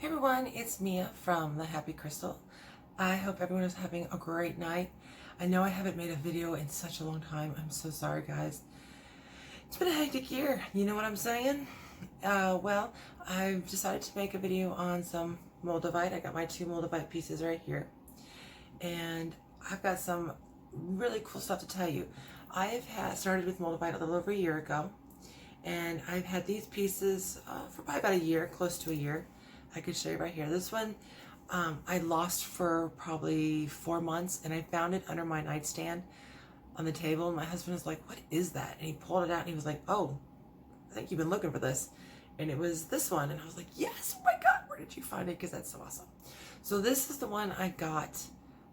Hey everyone, it's Mia from The Happy Crystal. I hope everyone is having a great night. I know I haven't made a video in such a long time. I'm so sorry, guys. It's been a hectic year. You know what I'm saying? Well, I've decided to make a video on some Moldavite. I got my 2 Moldavite pieces right here. And I've got some really cool stuff to tell you. I've started with Moldavite a little over a year ago. And I've had these pieces for probably about a year, close to a year. I could show you right here. This one I lost for probably 4 months, and I found it under my nightstand on the table. And my husband was like, "What is that?" And he pulled it out and he was like, "Oh, I think you've been looking for this." And it was this one. And I was like, "Yes, oh my God, where did you find it?" Because that's so awesome. So this is the one I got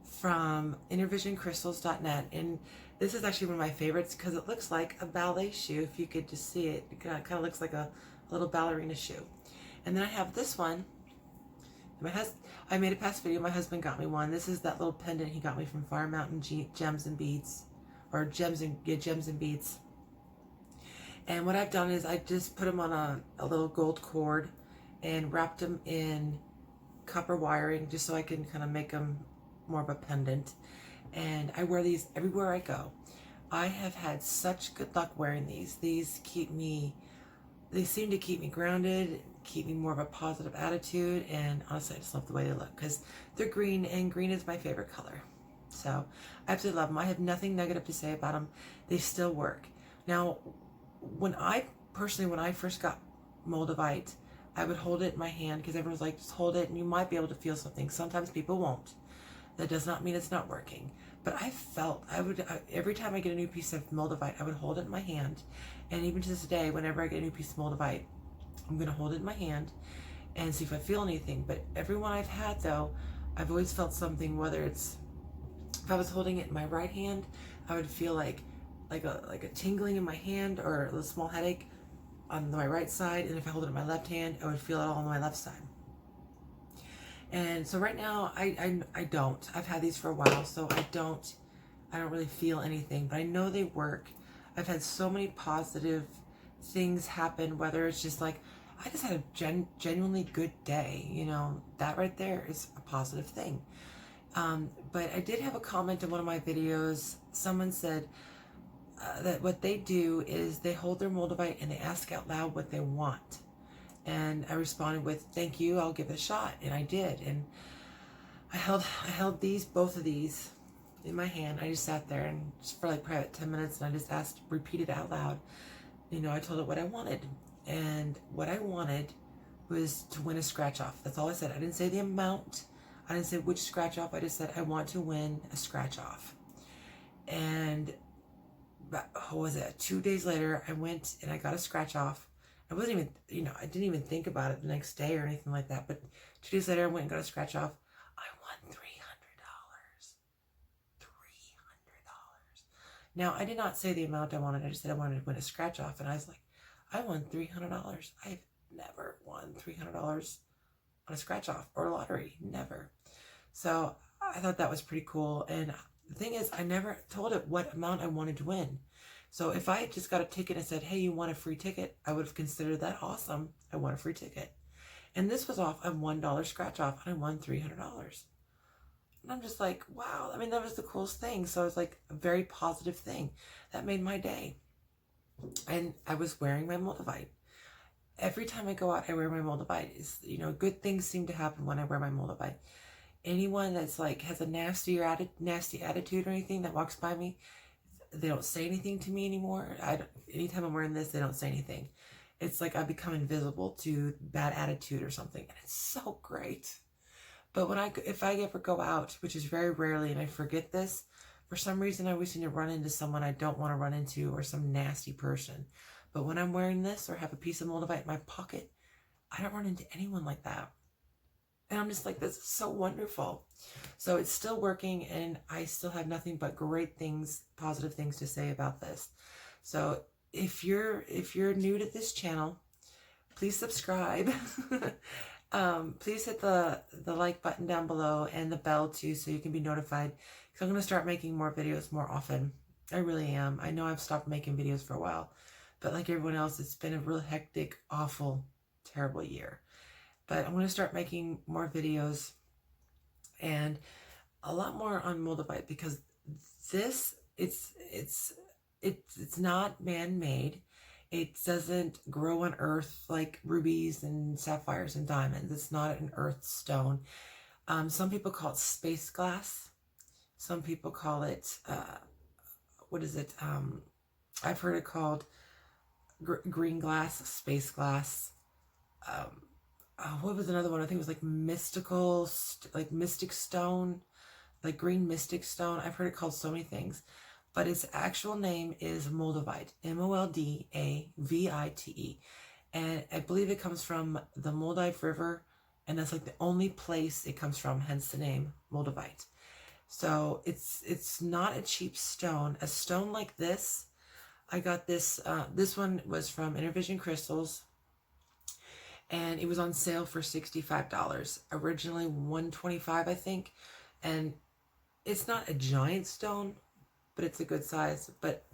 from innervisioncrystals.net. And this is actually one of my favorites because it looks like a ballet shoe. If you could just see it, it kind of looks like a little ballerina shoe. And then I have this one. I made a past video. My husband got me one. This is that little pendant he got me from Fire Mountain Gems and Beads, or Gems and Beads. And what I've done is I just put them on a little gold cord and wrapped them in copper wiring just so I can kind of make them more of a pendant. And I wear these everywhere I go. I have had such good luck wearing these. These they seem to keep me grounded, keep me more of a positive attitude, and honestly I just love the way they look because they're green, and green is my favorite color. So I absolutely love them. I have nothing negative to say about them. They still work. Now, when I first got Moldavite, I would hold it in my hand because everyone's like, just hold it and you might be able to feel something. Sometimes people won't. That does not mean it's not working. But every time I get a new piece of Moldavite, I would hold it in my hand. And even to this day, whenever I get a new piece of Moldavite, I'm going to hold it in my hand and see if I feel anything. But every one I've had, though, I've always felt something, whether it's, if I was holding it in my right hand, I would feel like a tingling in my hand or a little small headache on my right side. And if I hold it in my left hand, I would feel it all on my left side. And so right now, I don't. I've had these for a while, so I don't really feel anything, but I know they work. I've had so many positive things happen, whether it's just like, I just had a genuinely good day. You know, that right there is a positive thing. But I did have a comment in one of my videos. Someone said that what they do is they hold their Moldavite and they ask out loud what they want. And I responded with, "Thank you, I'll give it a shot." And I did. And I held both of these in my hand. I just sat there and just for like probably 10 minutes, and I just repeated out loud. You know, I told it what I wanted. And what I wanted was to win a scratch off. That's all I said. I didn't say the amount. I didn't say which scratch off. I just said, I want to win a scratch off. And what was it? 2 days later, I went and I got a scratch off. I wasn't even, I didn't even think about it the next day or anything like that. But 2 days later, I went and got a scratch off. I won $300. $300. Now, I did not say the amount I wanted. I just said I wanted to win a scratch off. And I was like, I won $300. I've never won $300 on a scratch off or a lottery. Never. So I thought that was pretty cool. And the thing is, I never told it what amount I wanted to win. So if I just got a ticket and said, "Hey, you want a free ticket?" I would have considered that awesome. I want a free ticket. And this was off a $1 scratch off, and I won $300. And I'm just like, wow. I mean, that was the coolest thing. So it was like a very positive thing. That made my day. And I was wearing my Moldavite. Every time I go out, I wear my Moldavite. Good things seem to happen when I wear my Moldavite. Anyone that's like has a nasty attitude or anything that walks by me, they don't say anything to me anymore. Anytime I'm wearing this, they don't say anything. It's like I become invisible to bad attitude or something, and it's so great. But if I ever go out, which is very rarely, and I forget this, for some reason I always seem to run into someone I don't want to run into or some nasty person. But when I'm wearing this or have a piece of Moldavite in my pocket, I don't run into anyone like that. And I'm just like, this is so wonderful. So it's still working, and I still have nothing but great things, positive things to say about this. So if you're new to this channel, please subscribe. Please hit the like button down below and the bell too, so you can be notified. Because I'm going to start making more videos more often. I really am. I know I've stopped making videos for a while, but like everyone else, it's been a real hectic, awful, terrible year. but I'm going to start making more videos and a lot more on Moldavite, because this, it's not man-made. It doesn't grow on earth like rubies and sapphires and diamonds. It's not an earth stone. Some people call it space glass. Some people call it, what is it? I've heard it called green glass, space glass. What was another one? I think it was like mystical, like mystic stone, like green mystic stone. I've heard it called so many things, but its actual name is Moldavite, Moldavite. And I believe it comes from the Moldavite River, and that's like the only place it comes from, hence the name Moldavite. So it's not a cheap stone. A stone like this, I got this, this one was from Intervision Crystals, and it was on sale for $65. Originally $125, I think. And it's not a giant stone, but it's a good size, but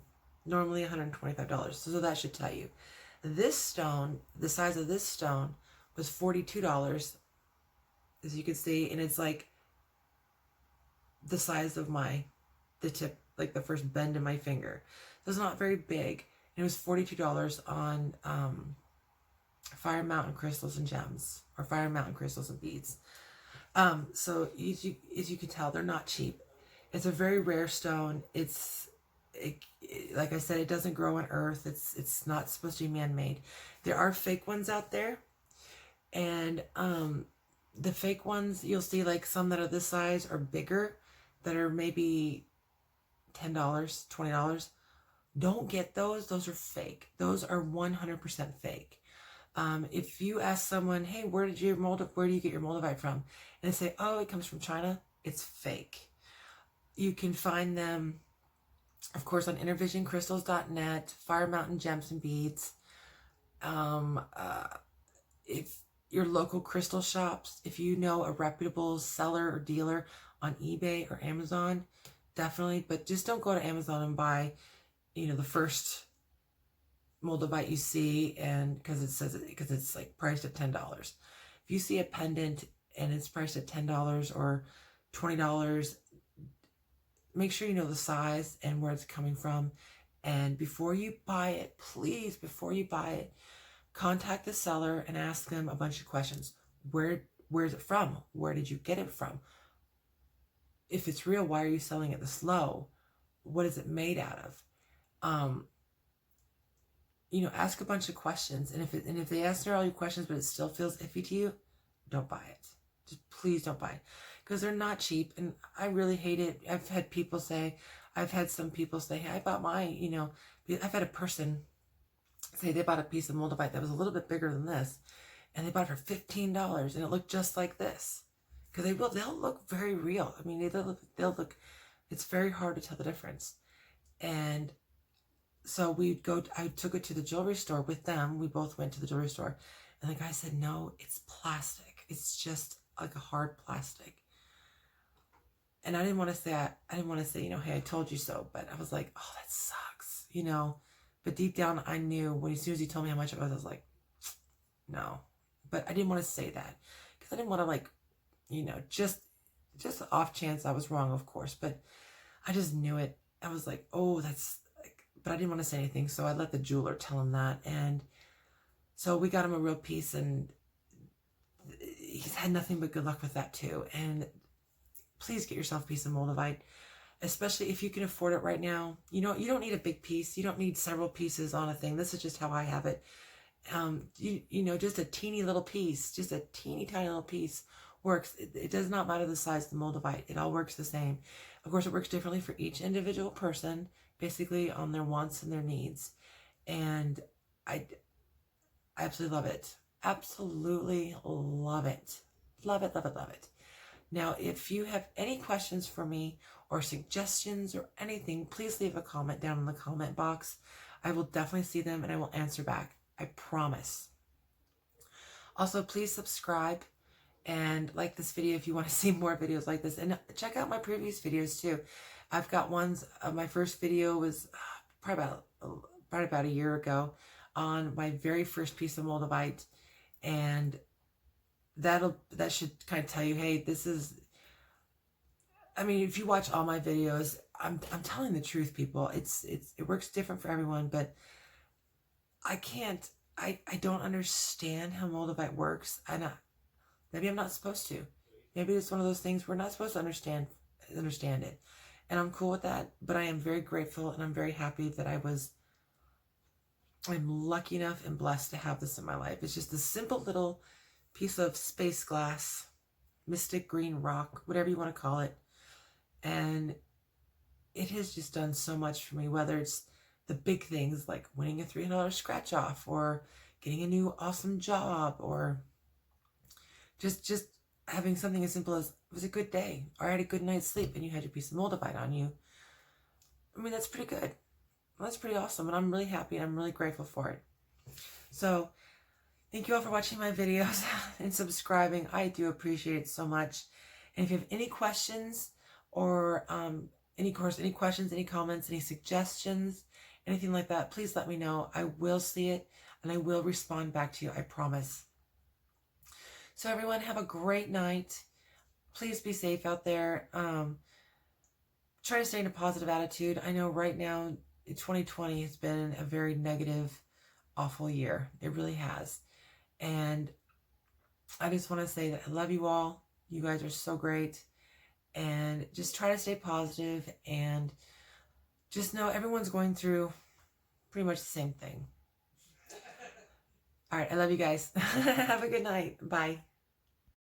normally $125. So that should tell you. This stone, the size of this stone, was $42, as you can see, and it's like the size of the tip, like the first bend in my finger. So it's not very big. And it was $42 on Fire Mountain Crystals and Gems, or Fire Mountain Crystals and Beads. So as you can tell, they're not cheap. It's a very rare stone. Like I said, it doesn't grow on earth. It's not supposed to be man-made. There are fake ones out there, and the fake ones, you'll see like some that are this size or bigger, that are maybe $10, $20. Don't get those. Those are fake. Those are 100% fake. If you ask someone, hey, where do you get your Moldavite from? And they say, oh, it comes from China, it's fake. You can find them, of course, on intervisioncrystals.net, Fire Mountain Gems and Beads. If your local crystal shops, if you know a reputable seller or dealer on eBay or Amazon, definitely, but just don't go to Amazon and buy, the first Moldavite you see, and because it's like priced at $10. If you see a pendant and it's priced at $10 or $20, make sure you know the size and where it's coming from. And before you buy it, please, before you buy it, contact the seller and ask them a bunch of questions. Where is it from? Where did you get it from? If it's real, why are you selling it this low? What is it made out of? Ask a bunch of questions. And if they answer all your questions, but it still feels iffy to you, don't buy it. Just please don't buy it, because they're not cheap. And I really hate it. I've had some people say, hey, I bought mine, I've had a person say they bought a piece of Moldavite that was a little bit bigger than this, and they bought it for $15, and it looked just like this. Because they'll look very real. I mean, they'll look, it's very hard to tell the difference. And so I took it to the jewelry store with them. We both went to the jewelry store, and the guy said, no, it's plastic. It's just like a hard plastic. And I didn't want to say, hey, I told you so. But I was like, oh, that sucks, But deep down, I knew as soon as he told me how much it was, I was like, no. But I didn't want to say that, because I didn't want to just off chance I was wrong, of course. But I just knew it. I was like, oh, that's, but I didn't want to say anything. So I let the jeweler tell him that. And so we got him a real piece, and he's had nothing but good luck with that too. And please get yourself a piece of Moldavite, especially if you can afford it right now. You don't need a big piece. You don't need several pieces on a thing. This is just how I have it. Just a teeny little piece, just a teeny tiny little piece works. It does not matter the size of the Moldavite. It all works the same. Of course, it works differently for each individual person, basically on their wants and their needs. And I absolutely love it. Absolutely love it. Love it, love it, love it. Now, if you have any questions for me or suggestions or anything, please leave a comment down in the comment box. I will definitely see them and I will answer back. I promise. Also, please subscribe and like this video if you want to see more videos like this. And check out my previous videos too. I've got ones, my first video was probably about a year ago on my very first piece of Moldavite. And that should kind of tell you, hey, this is, I mean, if you watch all my videos, I'm telling the truth, people. It works different for everyone, but I don't understand how Moldavite works, and maybe I'm not supposed to. Maybe it's one of those things we're not supposed to understand it, and I'm cool with that. But I am very grateful, and I'm very happy that I'm lucky enough and blessed to have this in my life. It's just a simple little piece of space glass, mystic green rock, whatever you want to call it, and it has just done so much for me, whether it's the big things like winning a $300 scratch off, or getting a new awesome job, or just having something as simple as it was a good day, or I had a good night's sleep and you had your piece of Moldavite on you. I mean, that's pretty good. That's pretty awesome, and I'm really happy and I'm really grateful for it. So thank you all for watching my videos and subscribing. I do appreciate it so much. And if you have any questions, or any questions, any comments, any suggestions, anything like that, please let me know. I will see it and I will respond back to you, I promise. So everyone, have a great night. Please be safe out there. Try to stay in a positive attitude. I know right now, 2020 has been a very negative, awful year. It really has. And I just want to say that I love you all. You guys are so great. And just try to stay positive, and just know everyone's going through pretty much the same thing. All right, I love you guys. Have a good night. Bye.